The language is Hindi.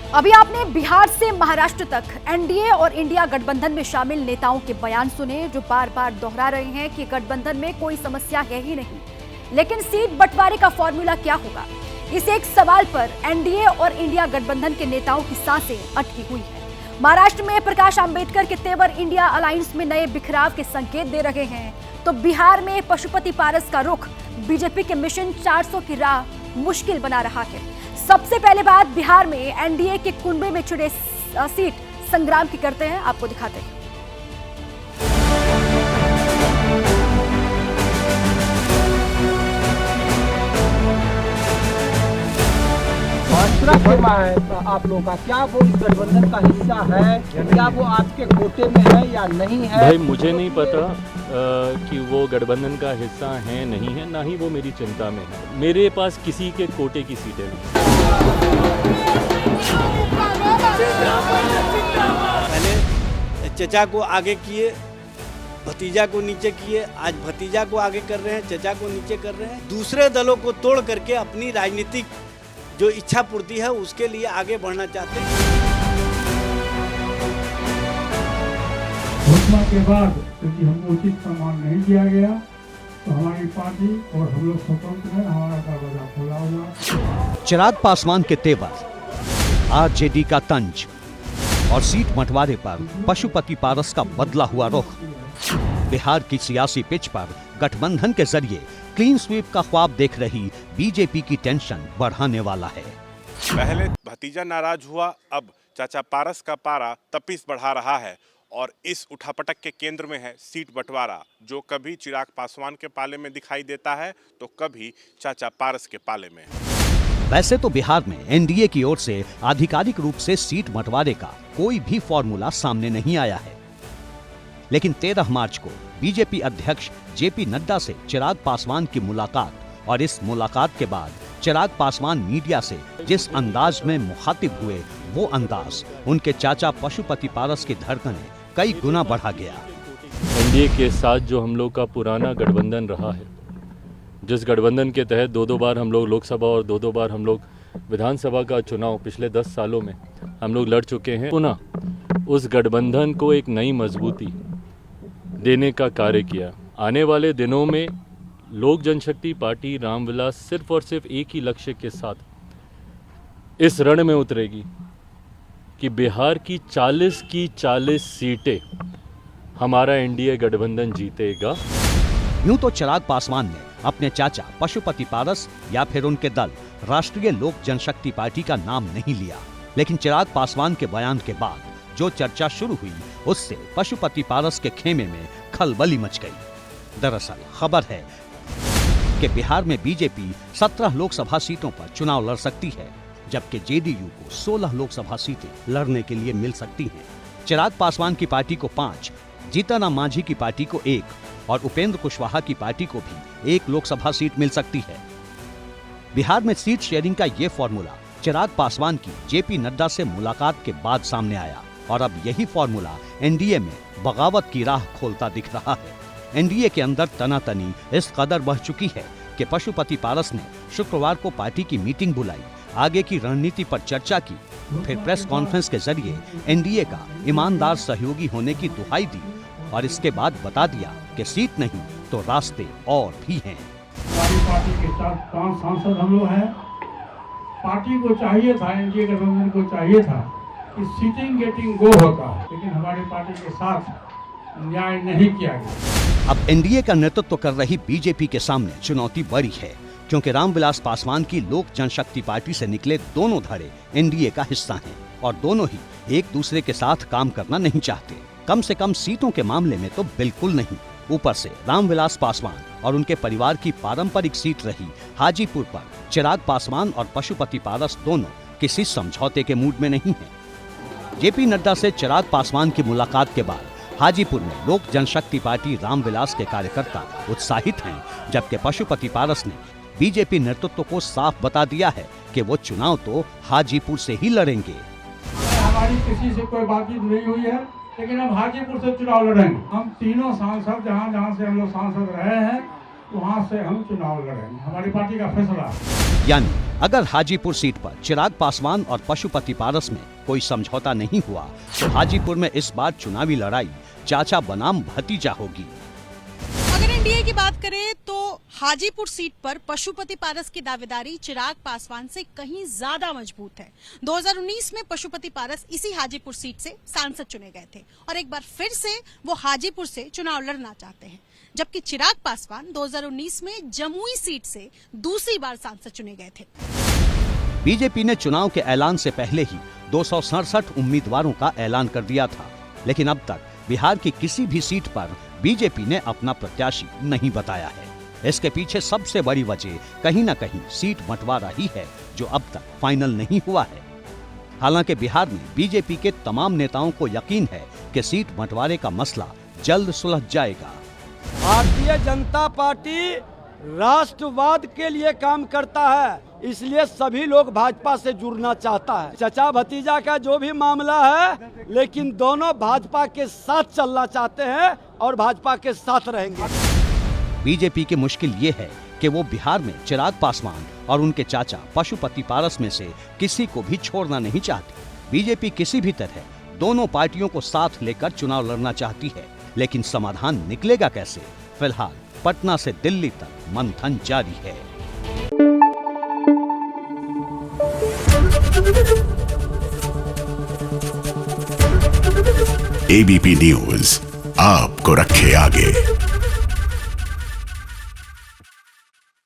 अभी आपने बिहार से महाराष्ट्र तक एनडीए और इंडिया गठबंधन में शामिल नेताओं के बयान सुने, जो बार बार दोहरा रहे हैं कि गठबंधन में कोई समस्या है ही नहीं। लेकिन सीट बंटवारे का फॉर्मूला क्या होगा, इस एक सवाल पर एनडीए और इंडिया गठबंधन के नेताओं की सांसें अटकी हुई है। महाराष्ट्र में प्रकाश आंबेडकर के तेवर इंडिया अलायंस में नए बिखराव के संकेत दे रहे हैं, तो बिहार में पशुपति पारस का रुख बीजेपी के मिशन 400 की राह मुश्किल बना रहा है। सबसे पहले बात बिहार में एनडीए के कुनबे में छिड़े सीट संग्राम की करते हैं, आपको दिखाते हैं। है आप लोगों का, क्या वो इस गठबंधन का हिस्सा है, क्या वो आपके कोटे में है या नहीं है? भाई मुझे नहीं पता कि वो गठबंधन का हिस्सा है नहीं है, ना ही वो मेरी चिंता में है। मेरे पास किसी के कोटे की सीटें नहीं। पहले चचा को आगे किए, भतीजा को नीचे किए, आज भतीजा को आगे कर रहे हैं, चचा को नीचे कर रहे हैं। दूसरे दलों को तोड़ करके अपनी राजनीतिक जो इच्छा पूर्ति है उसके लिए आगे बढ़ना चाहते हैं। घोषणा के बाद यदि हमको उचित सम्मान नहीं दिया गया तो हमारी पार्टी और हम लोग स्वतंत्र हैं, हमारा दरवाजा खुला हुआ। चिराग पासवान के तेवर, आरजेडी का तंज और सीट बंटवारे पर पशुपति पारस का बदला हुआ रुख बिहार की सियासी पिच पर गठबंधन के जरिए क्लीन स्वीप का ख्वाब देख रही बीजेपी की टेंशन बढ़ाने वाला है। पहले भतीजा नाराज हुआ, अब चाचा पारस का पारा तपिश बढ़ा रहा है और इस उठापटक के केंद्र में है सीट बंटवारा, जो कभी चिराग पासवान के पाले में दिखाई देता है तो कभी चाचा पारस के पाले में। वैसे तो बिहार में एनडीए की ओर से आधिकारिक रूप से सीट बंटवारे का कोई भी फॉर्मूला सामने नहीं आया है, लेकिन 13 मार्च को बीजेपी अध्यक्ष जेपी नड्डा से चिराग पासवान की मुलाकात और इस मुलाकात के बाद चिराग पासवान मीडिया से जिस अंदाज में मुखातिब हुए, वो अंदाज उनके चाचा पशुपति पारस की धड़कनें कई गुना बढ़ा गया। एनडीए के साथ जो हम लोग का पुराना गठबंधन रहा है, जिस गठबंधन के तहत दो बार हम लोग लोकसभा और दो बार हम लोग विधानसभा का चुनाव पिछले 10 सालों में हम लोग लड़ चुके हैं, पुनः उस गठबंधन को एक नई मजबूती देने का कार्य किया। आने वाले दिनों में लोक जनशक्ति पार्टी रामविलास सिर्फ और सिर्फ एक ही लक्ष्य के साथ इस रण में उतरेगी कि बिहार की 40 सीटें हमारा एनडीए गठबंधन जीतेगा। यूं तो चिराग पासवान ने अपने चाचा पशुपति पारस या फिर उनके दल राष्ट्रीय लोक जनशक्ति पार्टी का नाम नहीं लिया, लेकिन चिराग पासवान के बयान के बाद जो चर्चा शुरू हुई, उससे पशुपति पारस के खेमे में खलबली मच गई। दरअसल खबर है कि बिहार में बीजेपी 17 लोकसभा सीटों पर चुनाव लड़ सकती है, जबकि जेडीयू को 16 लोकसभा सीटें लड़ने के लिए मिल सकती हैं। चिराग पासवान की पार्टी को 5, जीतन मांझी की पार्टी को 1 और उपेंद्र कुशवाहा की पार्टी को भी 1 लोकसभा सीट मिल सकती है। बिहार में सीट शेयरिंग का ये फॉर्मूला चिराग पासवान की जेपी नड्डा से मुलाकात के बाद सामने आया और अब यही फॉर्मूला एनडीए में बगावत की राह खोलता दिख रहा है। एनडीए के अंदर तनातनी इस कदर बढ़ चुकी है कि पशुपति पारस ने शुक्रवार को पार्टी की मीटिंग बुलाई, आगे की रणनीति पर चर्चा की, फिर प्रेस कॉन्फ्रेंस के जरिए एनडीए का ईमानदार सहयोगी होने की दुहाई दी और इसके बाद बता दिया कि सीट नहीं तो रास्ते और भी हैं। हमारी पार्टी के साथ 5 सांसद हम लोग हैं। पार्टी को चाहिए था, एनडीए गठबंधन को चाहिए था कि सीटिंग गेटिंग गो होता है, लेकिन हमारी पार्टी के साथ न्याय नहीं किया गया। अब एनडीए का नेतृत्व कर रही बीजेपी के सामने चुनौती बड़ी है, क्योंकि रामविलास पासवान की लोक जनशक्ति पार्टी से निकले दोनों धड़े एनडीए का हिस्सा हैं और दोनों ही एक दूसरे के साथ काम करना नहीं चाहते, कम से कम सीटों के मामले में तो बिल्कुल नहीं। ऊपर से रामविलास पासवान और उनके परिवार की पारंपरिक सीट रही हाजीपुर पर चिराग पासवान और पशुपति पारस दोनों किसी समझौते के मूड में नहीं हैं। जेपी नड्डा से चिराग पासवान की मुलाकात के बाद हाजीपुर में लोक जनशक्ति पार्टी रामविलास के कार्यकर्ता उत्साहित हैं, जबकि पशुपति पारस ने बीजेपी नेतृत्व को साफ बता दिया है कि वो चुनाव तो हाजीपुर से ही लड़ेंगे। हमारी किसी से कोई बातचीत नहीं हुई है, लेकिन हम हाजीपुर से चुनाव लड़ेंगे। हम तीनों सांसद जहाँ से हम लोग सांसद रहे हैं, वहाँ से हम चुनाव लड़ेंगे। हमारी पार्टी का फैसला। यानी अगर हाजीपुर सीट पर चिराग पासवान और पशुपति पारस में कोई समझौता नहीं हुआ तो हाजीपुर में इस बार चुनावी लड़ाई चाचा बनाम भतीजा होगी। अगर एनडीए की बात करें तो हाजीपुर सीट पर पशुपति पारस की दावेदारी चिराग पासवान से कहीं ज्यादा मजबूत है। 2019 में पशुपति पारस इसी हाजीपुर सीट से सांसद चुने गए थे और एक बार फिर से वो हाजीपुर से चुनाव लड़ना चाहते हैं, जबकि चिराग पासवान 2019 में जमुई सीट से दूसरी बार सांसद चुने गए थे। बीजेपी ने चुनाव के ऐलान से पहले ही 267 उम्मीदवारों का ऐलान कर दिया था, लेकिन अब तक बिहार की किसी भी सीट पर बीजेपी ने अपना प्रत्याशी नहीं बताया है। इसके पीछे सबसे बड़ी वजह कहीं न कहीं सीट बंटवारा ही है, जो अब तक फाइनल नहीं हुआ है। हालांकि बिहार में बीजेपी के तमाम नेताओं को यकीन है कि सीट बंटवारे का मसला जल्द सुलझ जाएगा। भारतीय जनता पार्टी राष्ट्रवाद के लिए काम करता है, इसलिए सभी लोग भाजपा से जुड़ना चाहता है। चचा भतीजा का जो भी मामला है, लेकिन दोनों भाजपा के साथ चलना चाहते हैं और भाजपा के साथ रहेंगे। बीजेपी की मुश्किल ये है कि वो बिहार में चिराग पासवान और उनके चाचा पशुपति पारस में से किसी को भी छोड़ना नहीं चाहती। बीजेपी किसी भी तरह दोनों पार्टियों को साथ लेकर चुनाव लड़ना चाहती है, लेकिन समाधान निकलेगा कैसे? फिलहाल पटना से दिल्ली तक मंथन जारी है। एबीपी न्यूज आपको रखे आगे।